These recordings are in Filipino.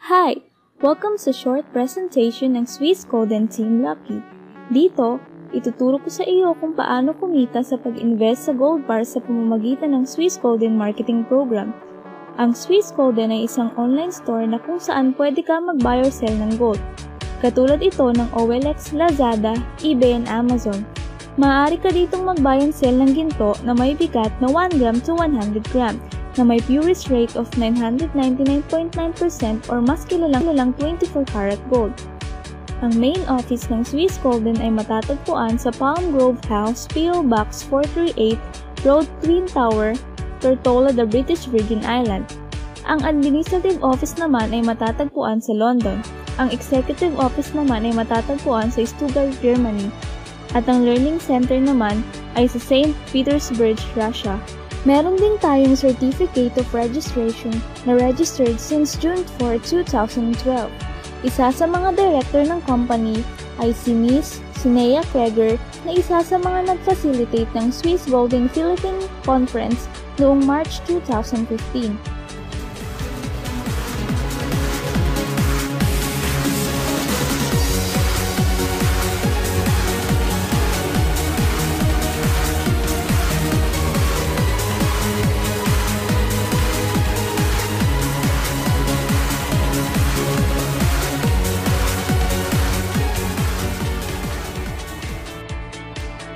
Hi! Welcome sa short presentation ng Swiss Golden Team Lucky. Dito, ituturo ko sa iyo kung paano kumita sa pag-invest sa gold bar sa pamamagitan ng Swiss Golden Marketing Program. Ang Swiss Golden ay isang online store na kung saan pwede ka mag-buy or sell ng gold. Katulad ito ng OLX, Lazada, eBay, and Amazon. Maaari ka ditong mag-buy and sell ng ginto na may bigat na 1 gram to 100 gram, na may purest rate of 999.9% or mas kilalang 24 karat gold. Ang main office ng Swiss Golden ay matatagpuan sa Palm Grove House, PO Box 438, Road Twin Tower, Tortola, the British Virgin Island. Ang administrative office naman ay matatagpuan sa London. Ang executive office naman ay matatagpuan sa Stuttgart, Germany. At ang learning center naman ay sa St. Petersburg, Russia. Meron din tayong Certificate of Registration na registered since June 4, 2012. Isa sa mga director ng company ay si Miss Sinea Kreger na isa sa mga nag-facilitate ng Swiss Golden Philippine Conference noong March 2015.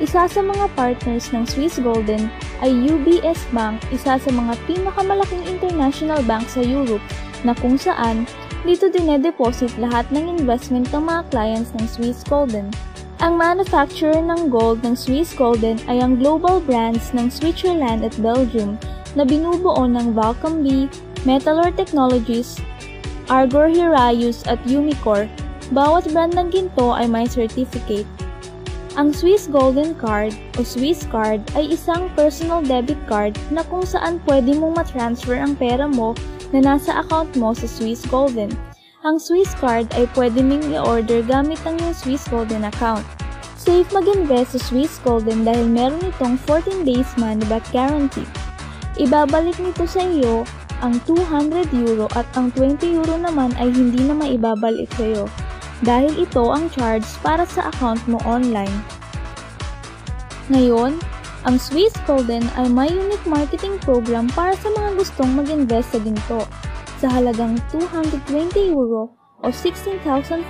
Isa sa mga partners ng Swiss Golden ay UBS Bank, isa sa mga pinakamalaking international bank sa Europe na kung saan dito dinedeposit lahat ng investment ng mga clients ng Swiss Golden. Ang manufacturer ng gold ng Swiss Golden ay ang global brands ng Switzerland at Belgium na binubuo ng Valcambi, Metalor Technologies, Argor Heraeus at Umicore. Bawat brand ng ginto ay may certificate. Ang Swiss Golden Card o Swiss Card ay isang personal debit card na kung saan pwede mong matransfer ang pera mo na nasa account mo sa Swiss Golden. Ang Swiss Card ay pwede mong i-order gamit ang iyong Swiss Golden account. Safe mag-invest sa Swiss Golden dahil meron itong 14 days money back guarantee. Ibabalik nito sa iyo ang 200 euro at ang 20 euro naman ay hindi na maibabalik sa iyo, dahil ito ang charge para sa account mo online. Ngayon, ang Swiss Golden ay may unique marketing program para sa mga gustong mag-invest sa ginto. Sa halagang 220 euro o 16,500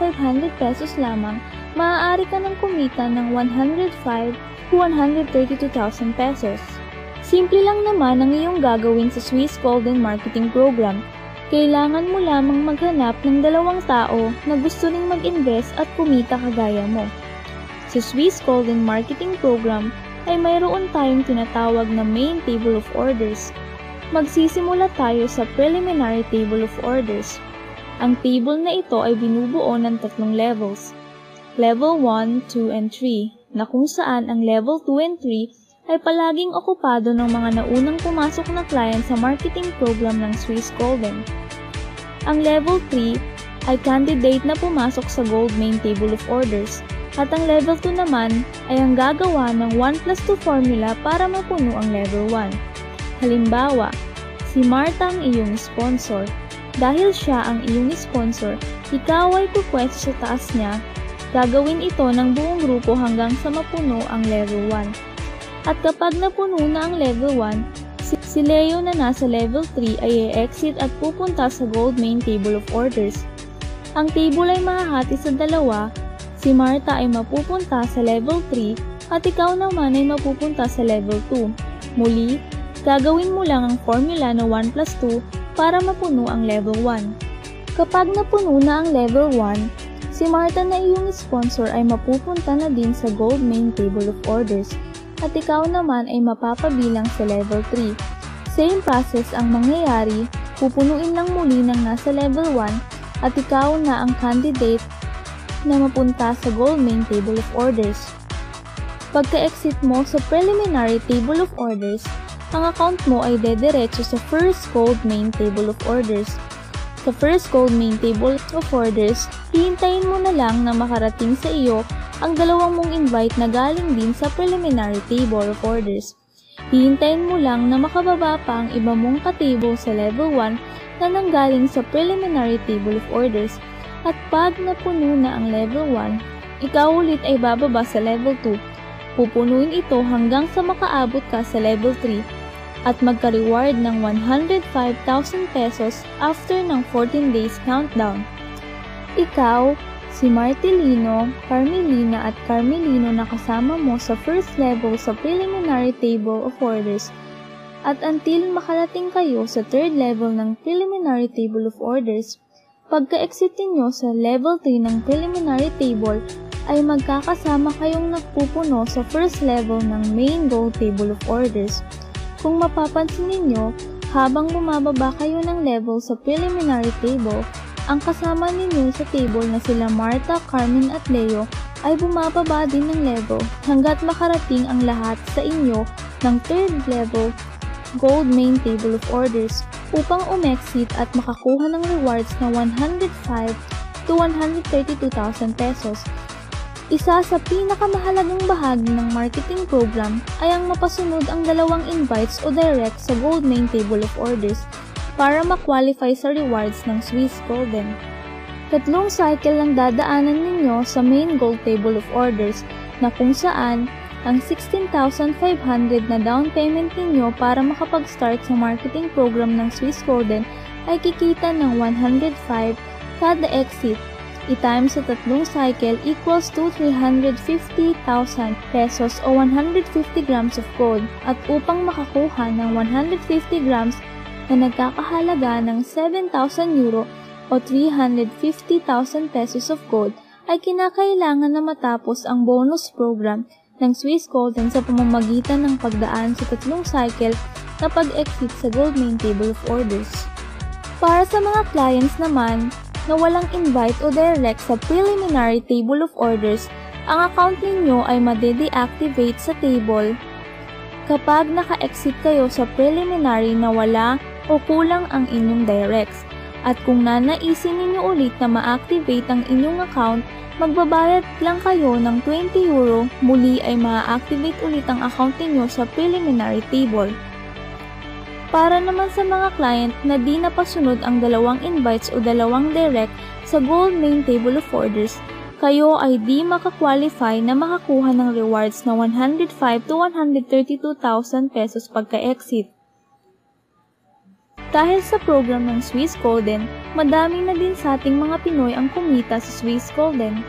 pesos lamang, maaari ka nang kumita ng 105 to 132,000 pesos. Simple lang naman ang iyong gagawin sa Swiss Golden Marketing Program. Kailangan mo lamang maghanap ng 2 tao na gusto ring mag-invest at kumita kagaya mo. Sa Swiss Golden Marketing Program ay mayroon tayong tinatawag na Main Table of Orders. Magsisimula tayo sa Preliminary Table of Orders. Ang table na ito ay binubuo ng 3 levels. Level 1, 2, and 3, na kung saan ang Level 2 and 3 ay palaging okupado ng mga naunang pumasok na client sa marketing program ng Swiss Golden. Ang Level 3 ay candidate na pumasok sa Gold Main Table of Orders, at ang Level 2 naman ay ang gagawa ng 1+2 formula para mapuno ang Level 1. Halimbawa, si Marta ang iyong sponsor. Dahil siya ang iyong sponsor, ikaw ay pupwesto sa taas niya. Gagawin ito ng buong grupo hanggang sa mapuno ang Level 1. At kapag napuno na ang Level 1, si Leo na nasa Level 3 ay i-exit at pupunta sa Gold Main Table of Orders. Ang table ay mahahati sa 2, si Marta ay mapupunta sa Level 3 at ikaw naman ay mapupunta sa Level 2. Muli, gagawin mo lang ang formula na 1+2 para mapuno ang Level 1. Kapag napuno na ang Level 1, si Marta na iyong sponsor ay mapupunta na din sa Gold Main Table of Orders, at ikaw naman ay mapapabilang sa Level 3. Same process ang mangyayari, pupunuin lang muli ng nasa Level 1 at ikaw na ang candidate na mapunta sa Gold Main Table of Orders. Pagka-exit mo sa Preliminary Table of Orders, ang account mo ay dediretso sa First Gold Main Table of Orders. Sa First Gold Main Table of Orders, hihintayin mo na lang na makarating sa iyo ang 2 mong invite na galing din sa Preliminary Table of Orders. Hihintayin mo lang na makababa pa ang iba mong ka-table sa Level 1 na nanggaling sa preliminary table of orders at pag napuno na ang level 1, ikaw ulit ay bababa sa level 2. Pupunuin ito hanggang sa makaabot ka sa level 3 at magka-reward ng 105,000 pesos after ng 14 days countdown. Ikaw, si Martilino, Carmelina at Carmelino na kasama mo sa first level sa preliminary table of orders at until makarating kayo sa third level ng preliminary table of orders, pagka-exit nyo sa level 3 ng preliminary table ay magkakasama kayong nagpupuno sa first level ng main gold table of orders. Kung mapapansin ninyo, habang bumababa kayo ng level sa preliminary table, ang kasama ninyo sa table na sila Marta, Carmen at Leo ay bumababa din ng level hanggat makarating ang lahat sa inyo ng third level gold main table of orders upang umexit at makakuha ng rewards na 105,000 to 132,000 pesos. Isa sa pinakamahalagang bahagi ng marketing program ay ang mapasunod ang dalawang invites o direct sa gold main table of orders para ma-qualify sa rewards ng Swiss Golden. Tatlong cycle lang dadaanan ninyo sa main gold table of orders na kung saan ang 16,500 na down payment ninyo para makapag-start sa marketing program ng Swiss Golden ay kikita ng 105 kada exit. I-times sa tatlong cycle equals to 350,000 pesos o 150 grams of gold at upang makakuha ng 150 grams na nagkakahalaga ng 7,000 euro o 350,000 pesos of gold ay kinakailangan na matapos ang bonus program ng Swiss Golden sa pamamagitan ng pagdaan sa tatlong cycle na pag-exit sa gold main table of orders. Para sa mga clients naman na walang invite o direct sa preliminary table of orders, ang account ninyo ay made-deactivate sa table kapag naka-exit kayo sa preliminary na wala o kulang ang inyong directs. At kung nanaisin ninyo ulit na ma-activate ang inyong account, magbabayad lang kayo ng 20 euro, muli ay ma-activate ulit ang account ninyo sa preliminary table. Para naman sa mga client na di napasunod ang dalawang invites o dalawang direct sa gold main table of orders, kayo ay di makakwalify na makakuha ng rewards na 105 to 132,000 pesos pagka-exit. Dahil sa program ng Swiss Golden, madami na din sa ating mga Pinoy ang kumita sa Swiss Golden.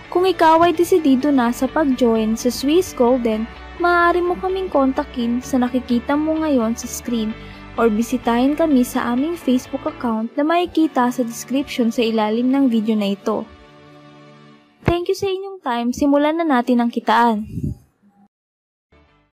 Kung ikaw ay desidido na sa pag-join sa Swiss Golden, maaari mo kaming kontakin sa nakikita mo ngayon sa screen or bisitahin kami sa aming Facebook account na makikita sa description sa ilalim ng video na ito. Thank you sa inyong time, simulan na natin ang kitaan.